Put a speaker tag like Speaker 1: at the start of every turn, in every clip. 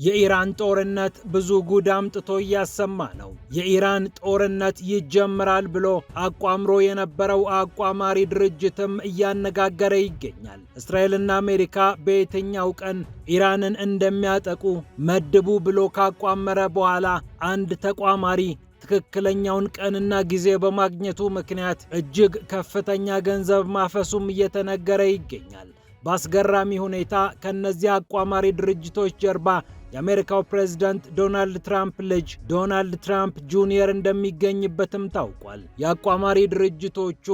Speaker 1: የኢራን ጦርነት ብዙ ጉድ አምጥቶ እያሰማ ነው። የኢራን ጦርነት ይጀምራል ብሎ አቋምሮ የነበረው አቋማሪ ድርጅትም እያነጋገረ ይገኛል። እስራኤልና አሜሪካ በየትኛው ቀን ኢራንን እንደሚያጠቁ መድቡ ብሎ ካቋመረ በኋላ አንድ ተቋማሪ ትክክለኛውን ቀንና ጊዜ በማግኘቱ ምክንያት እጅግ ከፍተኛ ገንዘብ ማፈሱም እየተነገረ ይገኛል። በአስገራሚ ሁኔታ ከነዚህ አቋማሪ ድርጅቶች ጀርባ የአሜሪካው ፕሬዝዳንት ዶናልድ ትራምፕ ልጅ ዶናልድ ትራምፕ ጁኒየር እንደሚገኝበትም ታውቋል። የአቋማሪ ድርጅቶቹ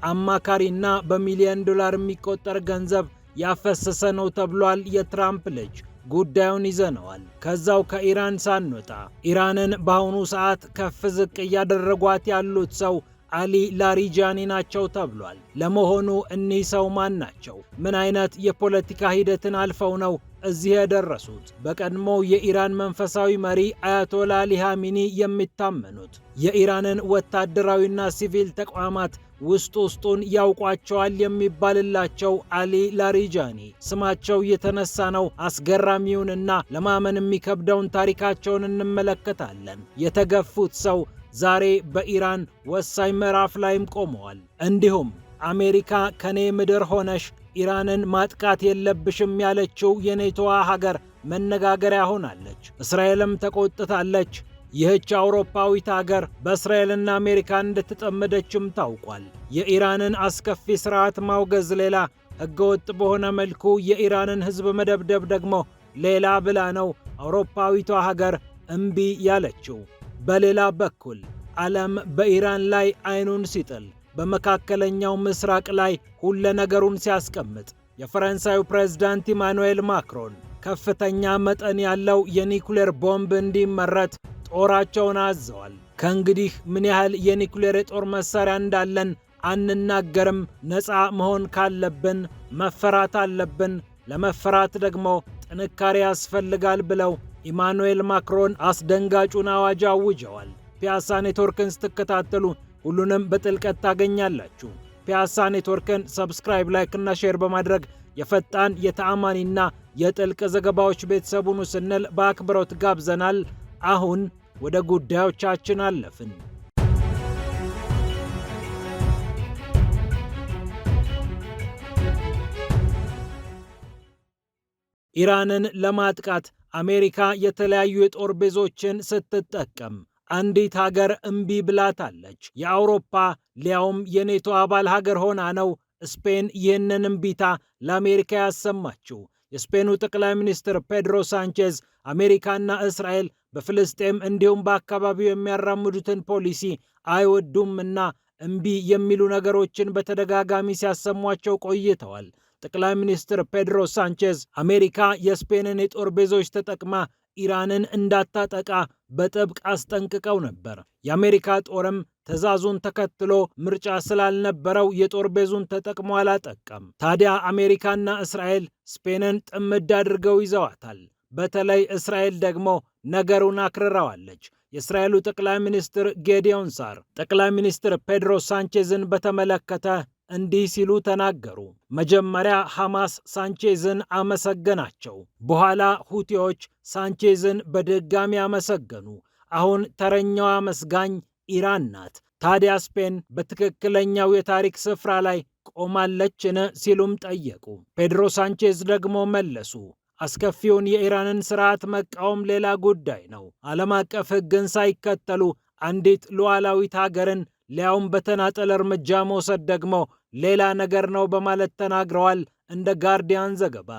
Speaker 1: አማካሪና በሚሊዮን ዶላር የሚቆጠር ገንዘብ ያፈሰሰ ነው ተብሏል። የትራምፕ ልጅ ጉዳዩን ይዘነዋል። ከዛው ከኢራን ሳንወጣ ኢራንን በአሁኑ ሰዓት ከፍ ዝቅ እያደረጓት ያሉት ሰው አሊ ላሪጃኒ ናቸው ተብሏል። ለመሆኑ እኒህ ሰው ማን ናቸው? ምን አይነት የፖለቲካ ሂደትን አልፈው ነው እዚህ የደረሱት? በቀድሞው የኢራን መንፈሳዊ መሪ አያቶላ አሊ ኻሜኒ የሚታመኑት የኢራንን ወታደራዊና ሲቪል ተቋማት ውስጡን ያውቋቸዋል የሚባልላቸው አሊ ላሪጃኒ ስማቸው የተነሳ ነው። አስገራሚውንና ለማመን የሚከብደውን ታሪካቸውን እንመለከታለን። የተገፉት ሰው ዛሬ በኢራን ወሳኝ ምዕራፍ ላይም ቆመዋል። እንዲሁም አሜሪካ ከኔ ምድር ሆነሽ ኢራንን ማጥቃት የለብሽም ያለችው የኔቶዋ ሀገር መነጋገሪያ ሆናለች። እስራኤልም ተቆጥታለች። ይህች አውሮፓዊት ሀገር በእስራኤልና አሜሪካ እንድትጠመደችም ታውቋል። የኢራንን አስከፊ ስርዓት ማውገዝ ሌላ፣ ህገወጥ በሆነ መልኩ የኢራንን ህዝብ መደብደብ ደግሞ ሌላ ብላ ነው አውሮፓዊቷ ሀገር እምቢ ያለችው። በሌላ በኩል ዓለም በኢራን ላይ አይኑን ሲጥል በመካከለኛው ምስራቅ ላይ ሁለ ነገሩን ሲያስቀምጥ የፈረንሳዩ ፕሬዝዳንት ኢማኑኤል ማክሮን ከፍተኛ መጠን ያለው የኒኩሌር ቦምብ እንዲመረት ጦራቸውን አዘዋል። ከእንግዲህ ምን ያህል የኒኩሌር የጦር መሳሪያ እንዳለን አንናገርም። ነፃ መሆን ካለብን መፈራት አለብን። ለመፈራት ደግሞ ጥንካሬ ያስፈልጋል ብለው ኢማኑኤል ማክሮን አስደንጋጩን አዋጅ አውጀዋል። ፒያሳ ኔትወርክን ስትከታተሉ ሁሉንም በጥልቀት ታገኛላችሁ። ፒያሳ ኔትወርክን ሰብስክራይብ፣ ላይክ እና ሼር በማድረግ የፈጣን የተአማኒና የጥልቅ ዘገባዎች ቤተሰቡን ስንል በአክብሮት ጋብዘናል። አሁን ወደ ጉዳዮቻችን አለፍን። ኢራንን ለማጥቃት አሜሪካ የተለያዩ የጦር ቤዞችን ስትጠቀም አንዲት ሀገር እምቢ ብላታለች። የአውሮፓ ሊያውም የኔቶ አባል ሀገር ሆና ነው ስፔን ይህንን እምቢታ ለአሜሪካ ያሰማችው። የስፔኑ ጠቅላይ ሚኒስትር ፔድሮ ሳንቼዝ አሜሪካና እስራኤል በፍልስጤም እንዲሁም በአካባቢው የሚያራምዱትን ፖሊሲ አይወዱምና እምቢ የሚሉ ነገሮችን በተደጋጋሚ ሲያሰሟቸው ቆይተዋል። ጠቅላይ ሚኒስትር ፔድሮ ሳንቼዝ አሜሪካ የስፔንን የጦር ቤዞች ተጠቅማ ኢራንን እንዳታጠቃ በጥብቅ አስጠንቅቀው ነበር። የአሜሪካ ጦርም ትዕዛዙን ተከትሎ ምርጫ ስላልነበረው የጦር ቤዙን ተጠቅሞ አላጠቃም። ታዲያ አሜሪካና እስራኤል ስፔንን ጥምድ አድርገው ይዘዋታል። በተለይ እስራኤል ደግሞ ነገሩን አክርረዋለች። የእስራኤሉ ጠቅላይ ሚኒስትር ጌዲዮን ሳር ጠቅላይ ሚኒስትር ፔድሮ ሳንቼዝን በተመለከተ እንዲህ ሲሉ ተናገሩ። መጀመሪያ ሐማስ ሳንቼዝን አመሰገናቸው። በኋላ ሁቲዎች ሳንቼዝን በድጋሚ አመሰገኑ። አሁን ተረኛዋ አመስጋኝ ኢራን ናት። ታዲያ ስፔን በትክክለኛው የታሪክ ስፍራ ላይ ቆማለችን ሲሉም ጠየቁ። ፔድሮ ሳንቼዝ ደግሞ መለሱ። አስከፊውን የኢራንን ስርዓት መቃወም ሌላ ጉዳይ ነው። ዓለም አቀፍ ሕግን ሳይከተሉ አንዲት ሉዓላዊት ሀገርን ሊያውም በተናጠል እርምጃ መውሰድ ደግሞ ሌላ ነገር ነው በማለት ተናግረዋል። እንደ ጋርዲያን ዘገባ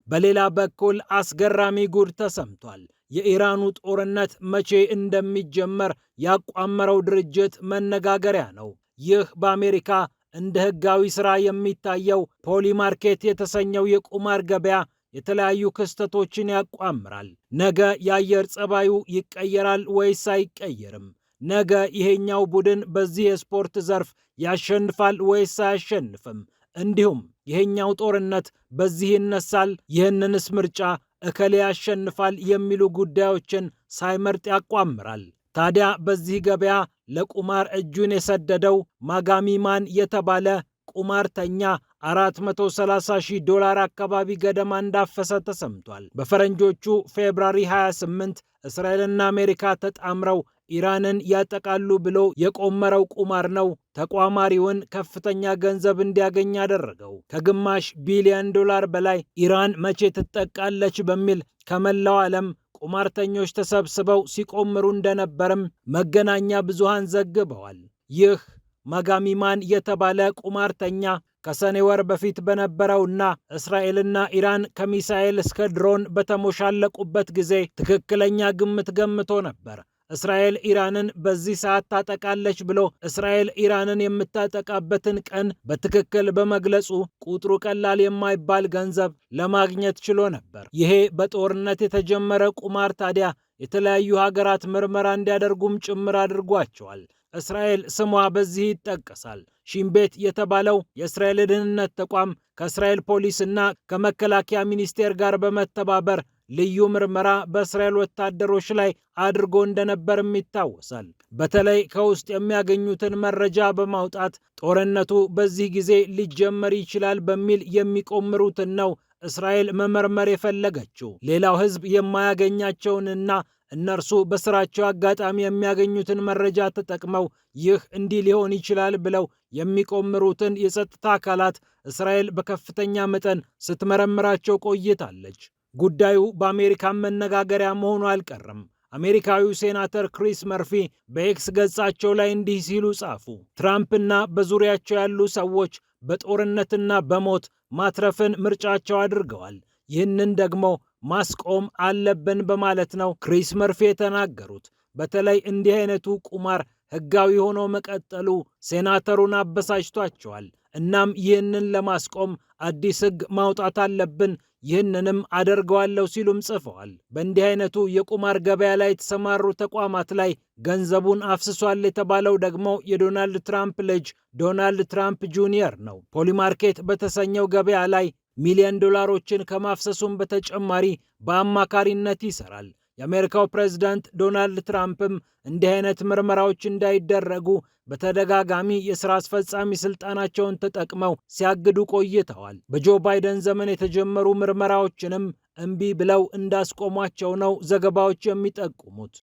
Speaker 1: በሌላ በኩል አስገራሚ ጉድ ተሰምቷል። የኢራኑ ጦርነት መቼ እንደሚጀመር ያቋመረው ድርጅት መነጋገሪያ ነው። ይህ በአሜሪካ እንደ ሕጋዊ ሥራ የሚታየው ፖሊ ማርኬት የተሰኘው የቁማር ገበያ የተለያዩ ክስተቶችን ያቋምራል። ነገ የአየር ጸባዩ ይቀየራል ወይስ አይቀየርም? ነገ ይሄኛው ቡድን በዚህ የስፖርት ዘርፍ ያሸንፋል ወይስ አያሸንፍም? እንዲሁም ይሄኛው ጦርነት በዚህ ይነሳል፣ ይህንንስ ምርጫ እከሌ ያሸንፋል የሚሉ ጉዳዮችን ሳይመርጥ ያቋምራል። ታዲያ በዚህ ገበያ ለቁማር እጁን የሰደደው ማጋሚማን የተባለ ቁማርተኛ $430,000 አካባቢ ገደማ እንዳፈሰ ተሰምቷል። በፈረንጆቹ ፌብራሪ 28 እስራኤልና አሜሪካ ተጣምረው ኢራንን ያጠቃሉ ብሎ የቆመረው ቁማር ነው ተቋማሪውን ከፍተኛ ገንዘብ እንዲያገኝ ያደረገው። ከግማሽ ቢሊዮን ዶላር በላይ ኢራን መቼ ትጠቃለች በሚል ከመላው ዓለም ቁማርተኞች ተሰብስበው ሲቆምሩ እንደነበርም መገናኛ ብዙሃን ዘግበዋል። ይህ ማጋሚማን የተባለ ቁማርተኛ ከሰኔ ወር በፊት በነበረውና እስራኤልና ኢራን ከሚሳኤል እስከ ድሮን በተሞሻለቁበት ጊዜ ትክክለኛ ግምት ገምቶ ነበር። እስራኤል ኢራንን በዚህ ሰዓት ታጠቃለች ብሎ እስራኤል ኢራንን የምታጠቃበትን ቀን በትክክል በመግለጹ ቁጥሩ ቀላል የማይባል ገንዘብ ለማግኘት ችሎ ነበር። ይሄ በጦርነት የተጀመረ ቁማር ታዲያ የተለያዩ ሀገራት ምርመራ እንዲያደርጉም ጭምር አድርጓቸዋል። እስራኤል ስሟ በዚህ ይጠቀሳል። ሺንቤት የተባለው የእስራኤል ደህንነት ተቋም ከእስራኤል ፖሊስና ከመከላከያ ሚኒስቴር ጋር በመተባበር ልዩ ምርመራ በእስራኤል ወታደሮች ላይ አድርጎ እንደነበርም ይታወሳል። በተለይ ከውስጥ የሚያገኙትን መረጃ በማውጣት ጦርነቱ በዚህ ጊዜ ሊጀመር ይችላል በሚል የሚቆምሩትን ነው እስራኤል መመርመር የፈለገችው። ሌላው ሕዝብ የማያገኛቸውንና እነርሱ በስራቸው አጋጣሚ የሚያገኙትን መረጃ ተጠቅመው ይህ እንዲህ ሊሆን ይችላል ብለው የሚቆምሩትን የጸጥታ አካላት እስራኤል በከፍተኛ መጠን ስትመረምራቸው ቆይታለች። ጉዳዩ በአሜሪካን መነጋገሪያ መሆኑ አልቀረም። አሜሪካዊው ሴናተር ክሪስ መርፊ በኤክስ ገጻቸው ላይ እንዲህ ሲሉ ጻፉ። ትራምፕና በዙሪያቸው ያሉ ሰዎች በጦርነትና በሞት ማትረፍን ምርጫቸው አድርገዋል። ይህንን ደግሞ ማስቆም አለብን በማለት ነው ክሪስ መርፊ የተናገሩት። በተለይ እንዲህ አይነቱ ቁማር ሕጋዊ ሆኖ መቀጠሉ ሴናተሩን አበሳጭቷቸዋል። እናም ይህንን ለማስቆም አዲስ ሕግ ማውጣት አለብን፣ ይህንንም አደርገዋለሁ ሲሉም ጽፈዋል። በእንዲህ አይነቱ የቁማር ገበያ ላይ የተሰማሩ ተቋማት ላይ ገንዘቡን አፍስሷል የተባለው ደግሞ የዶናልድ ትራምፕ ልጅ ዶናልድ ትራምፕ ጁኒየር ነው። ፖሊማርኬት በተሰኘው ገበያ ላይ ሚሊዮን ዶላሮችን ከማፍሰሱም በተጨማሪ በአማካሪነት ይሰራል። የአሜሪካው ፕሬዝዳንት ዶናልድ ትራምፕም እንዲህ አይነት ምርመራዎች እንዳይደረጉ በተደጋጋሚ የሥራ አስፈጻሚ ስልጣናቸውን ተጠቅመው ሲያግዱ ቆይተዋል። በጆ ባይደን ዘመን የተጀመሩ ምርመራዎችንም እምቢ ብለው እንዳስቆሟቸው ነው ዘገባዎች የሚጠቁሙት።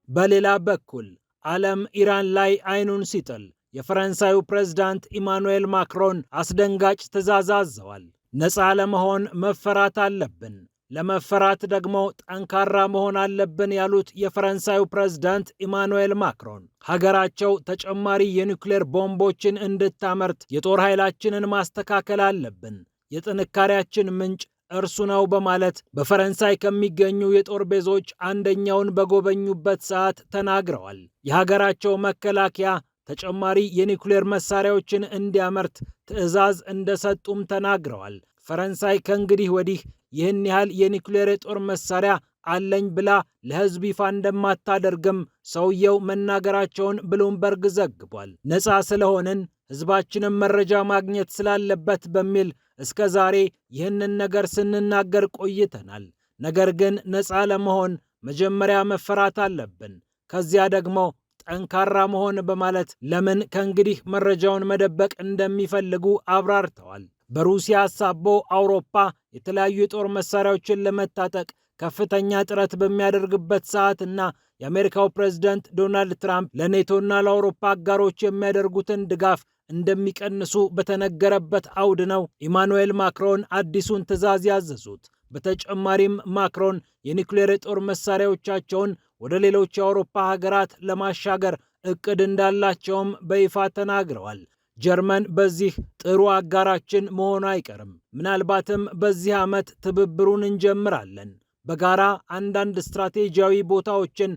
Speaker 1: በሌላ በኩል ዓለም ኢራን ላይ አይኑን ሲጥል የፈረንሳዩ ፕሬዝዳንት ኢማኑኤል ማክሮን አስደንጋጭ ትዕዛዝ አዘዋል። ነፃ ለመሆን መፈራት አለብን፣ ለመፈራት ደግሞ ጠንካራ መሆን አለብን ያሉት የፈረንሳዩ ፕሬዝዳንት ኢማኑኤል ማክሮን ሀገራቸው ተጨማሪ የኒውክሌር ቦምቦችን እንድታመርት የጦር ኃይላችንን ማስተካከል አለብን፣ የጥንካሬያችን ምንጭ እርሱ ነው በማለት በፈረንሳይ ከሚገኙ የጦር ቤዞች አንደኛውን በጎበኙበት ሰዓት ተናግረዋል። የሀገራቸው መከላከያ ተጨማሪ የኒውክሌር መሳሪያዎችን እንዲያመርት ትዕዛዝ እንደሰጡም ተናግረዋል። ፈረንሳይ ከእንግዲህ ወዲህ ይህን ያህል የኒውክሌር የጦር መሳሪያ አለኝ ብላ ለሕዝብ ይፋ እንደማታደርግም ሰውየው መናገራቸውን ብሉምበርግ ዘግቧል። ነፃ ስለሆንን ሕዝባችንም መረጃ ማግኘት ስላለበት በሚል እስከ ዛሬ ይህንን ነገር ስንናገር ቆይተናል። ነገር ግን ነፃ ለመሆን መጀመሪያ መፈራት አለብን፣ ከዚያ ደግሞ ጠንካራ መሆን በማለት ለምን ከእንግዲህ መረጃውን መደበቅ እንደሚፈልጉ አብራርተዋል። በሩሲያ አሳቦ አውሮፓ የተለያዩ የጦር መሳሪያዎችን ለመታጠቅ ከፍተኛ ጥረት በሚያደርግበት ሰዓትና የአሜሪካው ፕሬዝዳንት ዶናልድ ትራምፕ ለኔቶና ለአውሮፓ አጋሮች የሚያደርጉትን ድጋፍ እንደሚቀንሱ በተነገረበት አውድ ነው ኢማኑኤል ማክሮን አዲሱን ትዕዛዝ ያዘዙት። በተጨማሪም ማክሮን የኒውክሌር የጦር መሳሪያዎቻቸውን ወደ ሌሎች የአውሮፓ ሀገራት ለማሻገር እቅድ እንዳላቸውም በይፋ ተናግረዋል። ጀርመን በዚህ ጥሩ አጋራችን መሆኑ አይቀርም። ምናልባትም በዚህ ዓመት ትብብሩን እንጀምራለን። በጋራ አንዳንድ ስትራቴጂያዊ ቦታዎችን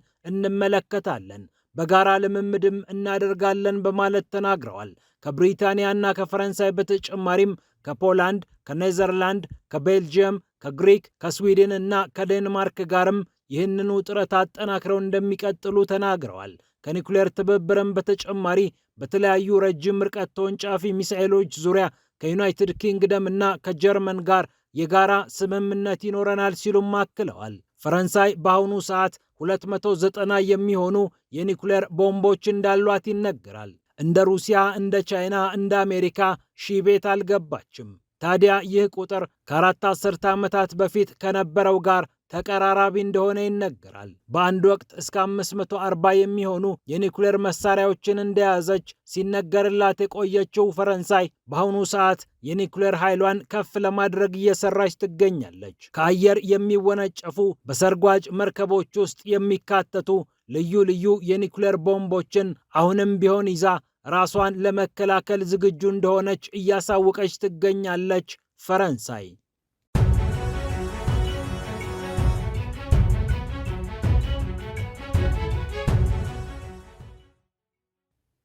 Speaker 1: እንመለከታለን፣ በጋራ ልምምድም እናደርጋለን በማለት ተናግረዋል። ከብሪታንያና ከፈረንሳይ በተጨማሪም ከፖላንድ፣ ከኔዘርላንድ፣ ከቤልጅየም፣ ከግሪክ፣ ከስዊድን እና ከዴንማርክ ጋርም ይህንኑ ጥረት አጠናክረው እንደሚቀጥሉ ተናግረዋል። ከኒውክሌር ትብብርም በተጨማሪ በተለያዩ ረጅም ርቀት ተወንጫፊ ሚሳኤሎች ዙሪያ ከዩናይትድ ኪንግደም እና ከጀርመን ጋር የጋራ ስምምነት ይኖረናል ሲሉም አክለዋል። ፈረንሳይ በአሁኑ ሰዓት 290 የሚሆኑ የኒኩሌር ቦምቦች እንዳሏት ይነገራል። እንደ ሩሲያ፣ እንደ ቻይና፣ እንደ አሜሪካ ሺህ ቤት አልገባችም። ታዲያ ይህ ቁጥር ከ4 አስርተ ዓመታት በፊት ከነበረው ጋር ተቀራራቢ እንደሆነ ይነገራል። በአንድ ወቅት እስከ 540 የሚሆኑ የኒኩሌር መሳሪያዎችን እንደያዘች ሲነገርላት የቆየችው ፈረንሳይ በአሁኑ ሰዓት የኒኩሌር ኃይሏን ከፍ ለማድረግ እየሰራች ትገኛለች። ከአየር የሚወነጨፉ በሰርጓጅ መርከቦች ውስጥ የሚካተቱ ልዩ ልዩ የኒኩሌር ቦምቦችን አሁንም ቢሆን ይዛ ራሷን ለመከላከል ዝግጁ እንደሆነች እያሳወቀች ትገኛለች ፈረንሳይ።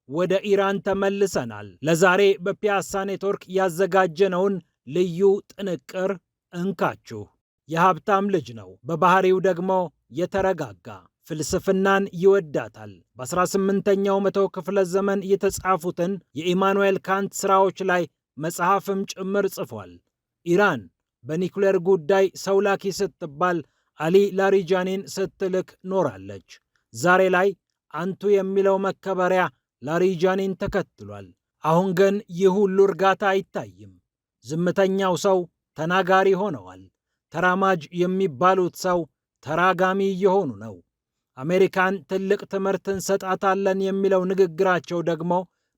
Speaker 1: ወደ ኢራን ተመልሰናል። ለዛሬ በፒያሳ ኔትወርክ ያዘጋጀነውን ልዩ ጥንቅር እንካችሁ። የሀብታም ልጅ ነው፣ በባህሪው ደግሞ የተረጋጋ፣ ፍልስፍናን ይወዳታል። በ18ኛው መቶ ክፍለ ዘመን የተጻፉትን የኢማኑኤል ካንት ሥራዎች ላይ መጽሐፍም ጭምር ጽፏል። ኢራን በኒኩሌር ጉዳይ ሰው ላኪ ስትባል አሊ ላሪጃኒን ስትልክ ኖራለች። ዛሬ ላይ አንቱ የሚለው መከበሪያ ላሪጃኒን ተከትሏል። አሁን ግን ይህ ሁሉ እርጋታ አይታይም። ዝምተኛው ሰው ተናጋሪ ሆነዋል። ተራማጅ የሚባሉት ሰው ተራጋሚ እየሆኑ ነው። አሜሪካን ትልቅ ትምህርት እንሰጣታለን የሚለው ንግግራቸው ደግሞ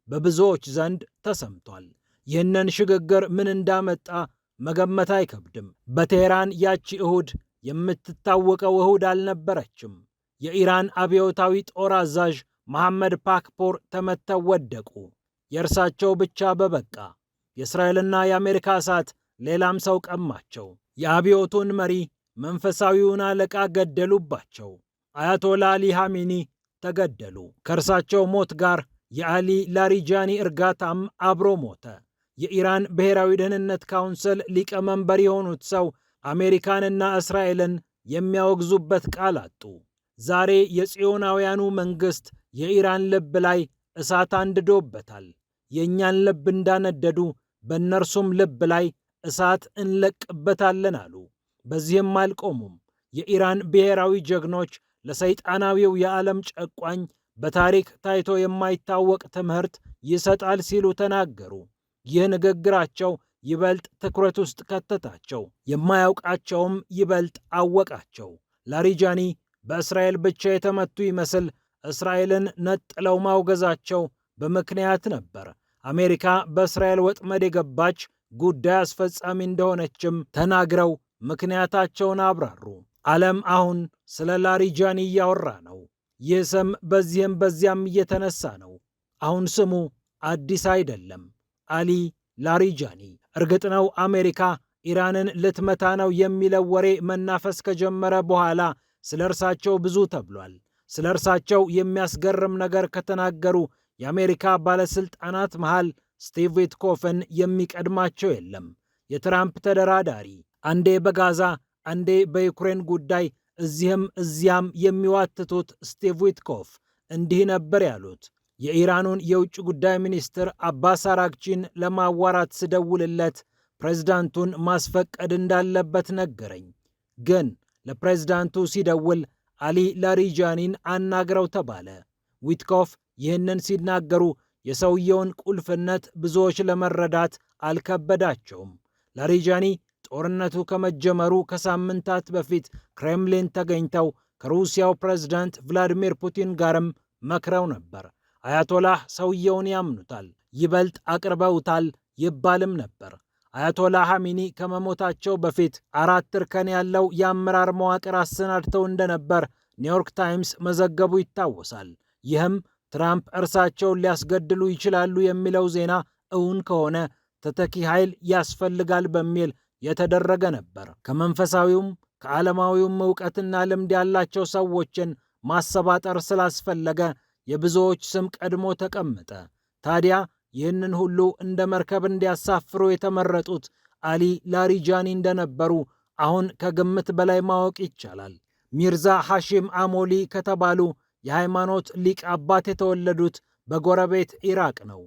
Speaker 1: በብዙዎች ዘንድ ተሰምቷል። ይህንን ሽግግር ምን እንዳመጣ መገመት አይከብድም። በቴህራን ያቺ እሁድ የምትታወቀው እሁድ አልነበረችም። የኢራን አብዮታዊ ጦር አዛዥ መሐመድ ፓክፖር ተመተው ወደቁ። የእርሳቸው ብቻ በበቃ። የእስራኤልና የአሜሪካ እሳት ሌላም ሰው ቀማቸው። የአብዮቱን መሪ መንፈሳዊውን አለቃ ገደሉባቸው። አያቶላ አሊ ሐሚኒ ተገደሉ። ከእርሳቸው ሞት ጋር የአሊ ላሪጃኒ እርጋታም አብሮ ሞተ። የኢራን ብሔራዊ ደህንነት ካውንስል ሊቀመንበር የሆኑት ሰው አሜሪካንና እስራኤልን የሚያወግዙበት ቃል አጡ። ዛሬ የጽዮናውያኑ መንግሥት የኢራን ልብ ላይ እሳት አንድዶበታል። የእኛን ልብ እንዳነደዱ በእነርሱም ልብ ላይ እሳት እንለቅበታለን አሉ። በዚህም አልቆሙም። የኢራን ብሔራዊ ጀግኖች ለሰይጣናዊው የዓለም ጨቋኝ በታሪክ ታይቶ የማይታወቅ ትምህርት ይሰጣል ሲሉ ተናገሩ። ይህ ንግግራቸው ይበልጥ ትኩረት ውስጥ ከተታቸው፣ የማያውቃቸውም ይበልጥ አወቃቸው። ላሪጃኒ በእስራኤል ብቻ የተመቱ ይመስል እስራኤልን ነጥለው ማውገዛቸው በምክንያት ነበር። አሜሪካ በእስራኤል ወጥመድ የገባች ጉዳይ አስፈጻሚ እንደሆነችም ተናግረው ምክንያታቸውን አብራሩ። ዓለም አሁን ስለ ላሪጃኒ እያወራ ነው። ይህ ስም በዚህም በዚያም እየተነሳ ነው። አሁን ስሙ አዲስ አይደለም፣ አሊ ላሪጃኒ። እርግጥ ነው አሜሪካ ኢራንን ልትመታ ነው የሚለው ወሬ መናፈስ ከጀመረ በኋላ ስለ እርሳቸው ብዙ ተብሏል። ስለ እርሳቸው የሚያስገርም ነገር ከተናገሩ የአሜሪካ ባለሥልጣናት መሃል ስቲቭ ዊትኮፍን የሚቀድማቸው የለም። የትራምፕ ተደራዳሪ፣ አንዴ በጋዛ አንዴ በዩክሬን ጉዳይ እዚህም እዚያም የሚዋትቱት ስቲቭ ዊትኮፍ እንዲህ ነበር ያሉት። የኢራኑን የውጭ ጉዳይ ሚኒስትር አባስ አራግቺን ለማዋራት ስደውልለት ፕሬዝዳንቱን ማስፈቀድ እንዳለበት ነገረኝ። ግን ለፕሬዝዳንቱ ሲደውል አሊ ላሪጃኒን አናግረው ተባለ። ዊትኮፍ ይህንን ሲናገሩ የሰውየውን ቁልፍነት ብዙዎች ለመረዳት አልከበዳቸውም። ላሪጃኒ ጦርነቱ ከመጀመሩ ከሳምንታት በፊት ክሬምሊን ተገኝተው ከሩሲያው ፕሬዝዳንት ቭላዲሚር ፑቲን ጋርም መክረው ነበር። አያቶላህ ሰውየውን ያምኑታል፣ ይበልጥ አቅርበውታል ይባልም ነበር። አያቶላህ ሐሚኒ ከመሞታቸው በፊት 4 እርከን ያለው የአመራር መዋቅር አሰናድተው እንደነበር ኒውዮርክ ታይምስ መዘገቡ ይታወሳል። ይህም ትራምፕ እርሳቸውን ሊያስገድሉ ይችላሉ የሚለው ዜና እውን ከሆነ ተተኪ ኃይል ያስፈልጋል በሚል የተደረገ ነበር። ከመንፈሳዊውም ከዓለማዊውም ዕውቀትና ልምድ ያላቸው ሰዎችን ማሰባጠር ስላስፈለገ የብዙዎች ስም ቀድሞ ተቀመጠ። ታዲያ ይህንን ሁሉ እንደ መርከብ እንዲያሳፍሩ የተመረጡት አሊ ላሪጃኒ እንደነበሩ አሁን ከግምት በላይ ማወቅ ይቻላል። ሚርዛ ሐሺም አሞሊ ከተባሉ የሃይማኖት ሊቅ አባት የተወለዱት በጎረቤት ኢራቅ ነው።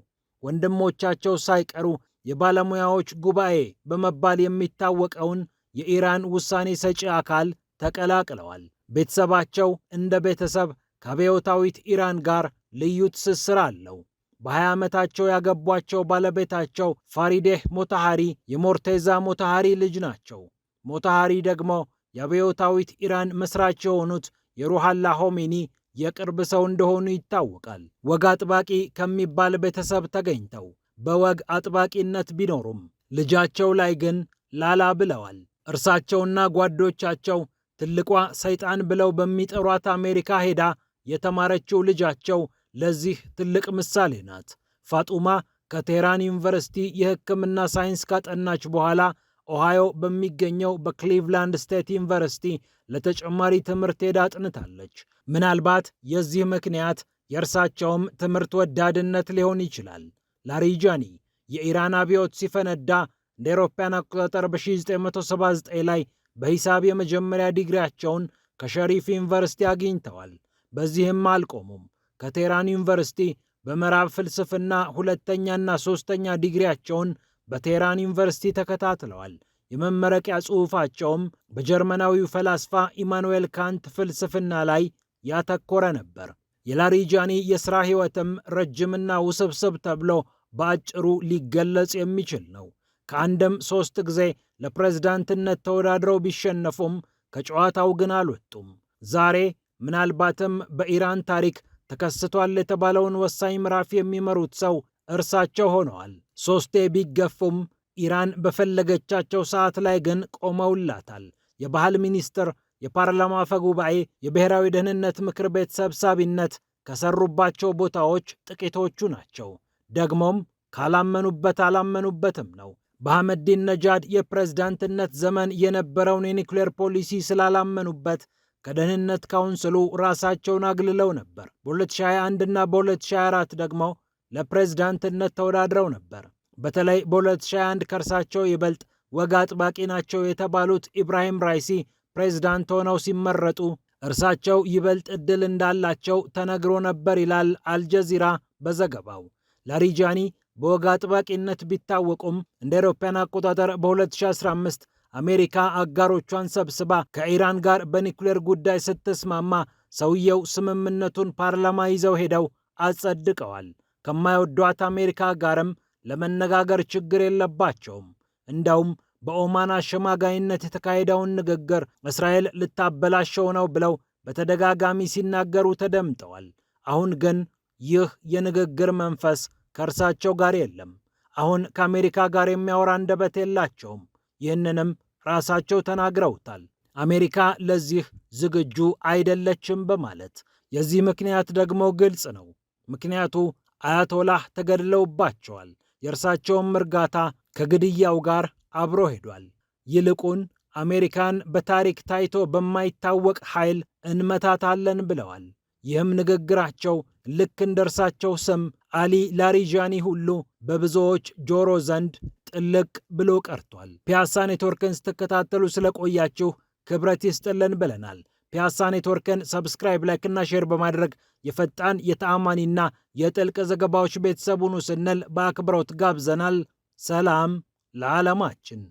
Speaker 1: ወንድሞቻቸው ሳይቀሩ የባለሙያዎች ጉባኤ በመባል የሚታወቀውን የኢራን ውሳኔ ሰጪ አካል ተቀላቅለዋል። ቤተሰባቸው እንደ ቤተሰብ ከአብዮታዊት ኢራን ጋር ልዩ ትስስር አለው። በ20 ዓመታቸው ያገቧቸው ባለቤታቸው ፋሪዴህ ሞታሃሪ የሞርቴዛ ሞታሃሪ ልጅ ናቸው። ሞታሃሪ ደግሞ የአብዮታዊት ኢራን መስራች የሆኑት የሩሃላ ሆሜኒ የቅርብ ሰው እንደሆኑ ይታወቃል። ወግ አጥባቂ ከሚባል ቤተሰብ ተገኝተው በወግ አጥባቂነት ቢኖሩም ልጃቸው ላይ ግን ላላ ብለዋል። እርሳቸውና ጓዶቻቸው ትልቋ ሰይጣን ብለው በሚጠሯት አሜሪካ ሄዳ የተማረችው ልጃቸው ለዚህ ትልቅ ምሳሌ ናት። ፋጡማ ከቴህራን ዩኒቨርሲቲ የሕክምና ሳይንስ ካጠናች በኋላ ኦሃዮ በሚገኘው በክሊቭላንድ ስቴት ዩኒቨርሲቲ ለተጨማሪ ትምህርት ሄዳ አጥንታለች። ምናልባት የዚህ ምክንያት የእርሳቸውም ትምህርት ወዳድነት ሊሆን ይችላል። ላሪጃኒ የኢራን አብዮት ሲፈነዳ እንደ አውሮፓውያን አቆጣጠር በ1979 ላይ በሂሳብ የመጀመሪያ ዲግሪያቸውን ከሸሪፍ ዩኒቨርሲቲ አግኝተዋል። በዚህም አልቆሙም። ከቴህራን ዩኒቨርሲቲ በምዕራብ ፍልስፍና ሁለተኛና ሶስተኛ ዲግሪያቸውን በቴህራን ዩኒቨርሲቲ ተከታትለዋል። የመመረቂያ ጽሑፋቸውም በጀርመናዊው ፈላስፋ ኢማኑኤል ካንት ፍልስፍና ላይ ያተኮረ ነበር። የላሪጃኒ የሥራ ሕይወትም ረጅምና ውስብስብ ተብሎ በአጭሩ ሊገለጽ የሚችል ነው። ከአንድም 3 ጊዜ ለፕሬዝዳንትነት ተወዳድረው ቢሸነፉም ከጨዋታው ግን አልወጡም። ዛሬ ምናልባትም በኢራን ታሪክ ተከስቷል የተባለውን ወሳኝ ምዕራፍ የሚመሩት ሰው እርሳቸው ሆነዋል። 3ቴ ቢገፉም ኢራን በፈለገቻቸው ሰዓት ላይ ግን ቆመውላታል። የባህል ሚኒስትር፣ የፓርላማ አፈ ጉባኤ፣ የብሔራዊ ደህንነት ምክር ቤት ሰብሳቢነት ከሰሩባቸው ቦታዎች ጥቂቶቹ ናቸው። ደግሞም ካላመኑበት አላመኑበትም ነው። በአህመዲን ነጃድ የፕሬዝዳንትነት ዘመን የነበረውን የኒውክሌር ፖሊሲ ስላላመኑበት ከደህንነት ካውንስሉ ራሳቸውን አግልለው ነበር። በ2021 እና በ2024 ደግሞ ለፕሬዝዳንትነት ተወዳድረው ነበር። በተለይ በ2021 ከእርሳቸው ይበልጥ ወግ አጥባቂ ናቸው የተባሉት ኢብራሂም ራይሲ ፕሬዝዳንት ሆነው ሲመረጡ እርሳቸው ይበልጥ ዕድል እንዳላቸው ተነግሮ ነበር ይላል አልጀዚራ በዘገባው። ላሪጃኒ በወግ አጥባቂነት ቢታወቁም እንደ አውሮፓውያን አቆጣጠር በ2015 አሜሪካ አጋሮቿን ሰብስባ ከኢራን ጋር በኒውክሌር ጉዳይ ስትስማማ ሰውየው ስምምነቱን ፓርላማ ይዘው ሄደው አጸድቀዋል። ከማይወዷት አሜሪካ ጋርም ለመነጋገር ችግር የለባቸውም። እንደውም በኦማን አሸማጋይነት የተካሄደውን ንግግር እስራኤል ልታበላሸው ነው ብለው በተደጋጋሚ ሲናገሩ ተደምጠዋል። አሁን ግን ይህ የንግግር መንፈስ ከእርሳቸው ጋር የለም። አሁን ከአሜሪካ ጋር የሚያወራ አንደበት የላቸውም። ይህንንም ራሳቸው ተናግረውታል። አሜሪካ ለዚህ ዝግጁ አይደለችም በማለት። የዚህ ምክንያት ደግሞ ግልጽ ነው። ምክንያቱ አያቶላህ ተገድለውባቸዋል። የእርሳቸውም እርጋታ ከግድያው ጋር አብሮ ሄዷል። ይልቁን አሜሪካን በታሪክ ታይቶ በማይታወቅ ኃይል እንመታታለን ብለዋል። ይህም ንግግራቸው ልክ እንደ እርሳቸው ስም አሊ ላሪጃኒ ሁሉ በብዙዎች ጆሮ ዘንድ ጥልቅ ብሎ ቀርቷል። ፒያሳ ኔትወርክን ስትከታተሉ ስለቆያችሁ ክብረት ይስጥልን ብለናል። ፒያሳ ኔትወርክን ሰብስክራይብ፣ ላይክ እና ሼር በማድረግ የፈጣን የተአማኒና የጥልቅ ዘገባዎች ቤተሰብ ሁኑ ስንል በአክብሮት ጋብዘናል። ሰላም ለዓለማችን።